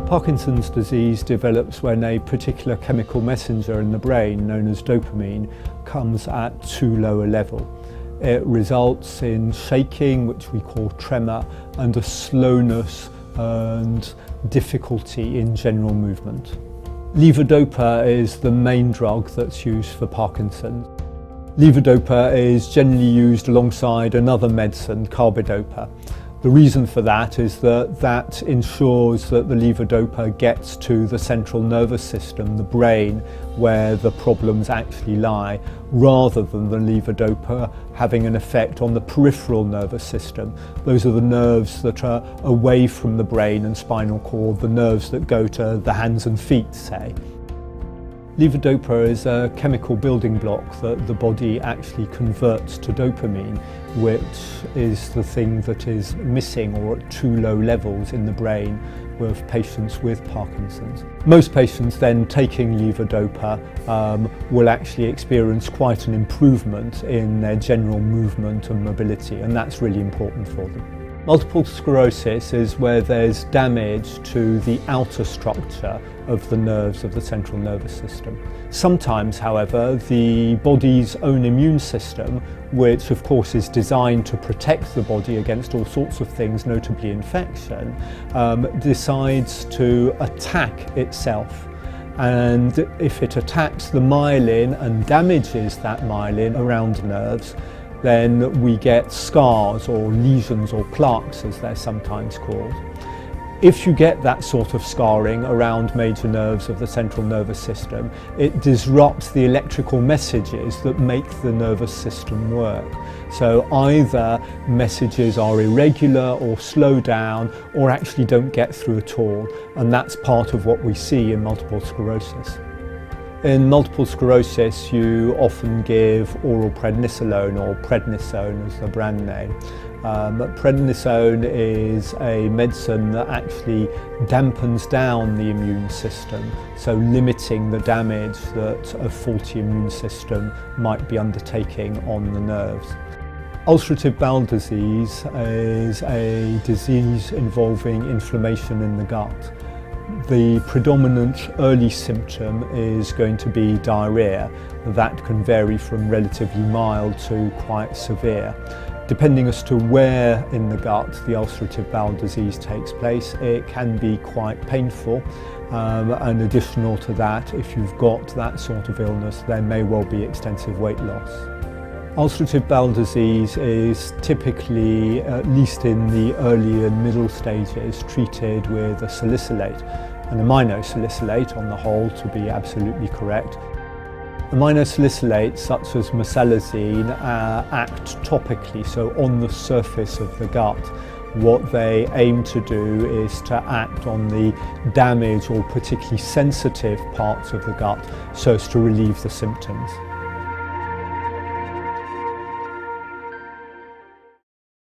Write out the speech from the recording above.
Parkinson's disease develops when a particular chemical messenger in the brain, known as dopamine, comes at too low a level. It results in shaking, which we call tremor, and a slowness and difficulty in general movement. Levodopa is the main drug that's used for Parkinson's. Levodopa is generally used alongside another medicine, carbidopa. The reason for that is that ensures that the levodopa gets to the central nervous system, the brain, where the problems actually lie, rather than the levodopa having an effect on the peripheral nervous system. Those are the nerves that are away from the brain and spinal cord, the nerves that go to the hands and feet, say. Levodopa is a chemical building block that the body actually converts to dopamine, which is the thing that is missing or at too low levels in the brain with patients with Parkinson's. Most patients then taking levodopa will actually experience quite an improvement in their general movement and mobility, and that's really important for them. Multiple sclerosis is where there's damage to the outer structure of the nerves of the central nervous system. Sometimes, however, the body's own immune system, which of course is designed to protect the body against all sorts of things, notably infection, decides to attack itself. And if it attacks the myelin and damages that myelin around nerves, then we get scars or lesions or plaques, as they're sometimes called. If you get that sort of scarring around major nerves of the central nervous system, it disrupts the electrical messages that make the nervous system work. So either messages are irregular or slow down or actually don't get through at all, and that's part of what we see in multiple sclerosis. In multiple sclerosis, you often give oral prednisolone, or Prednisone as the brand name. Prednisone is a medicine that actually dampens down the immune system, so limiting the damage that a faulty immune system might be undertaking on the nerves. Ulcerative bowel disease is a disease involving inflammation in the gut. The predominant early symptom is going to be diarrhea. That can vary from relatively mild to quite severe. Depending as to where in the gut the ulcerative bowel disease takes place, it can be quite painful. And additional to that, if you've got that sort of illness, there may well be extensive weight loss. Ulcerative bowel disease is typically, at least in the early and middle stages, treated with a salicylate, an aminosalicylate on the whole, to be absolutely correct. Aminosalicylates such as mesalazine act topically, so on the surface of the gut. What they aim to do is to act on the damaged or particularly sensitive parts of the gut so as to relieve the symptoms.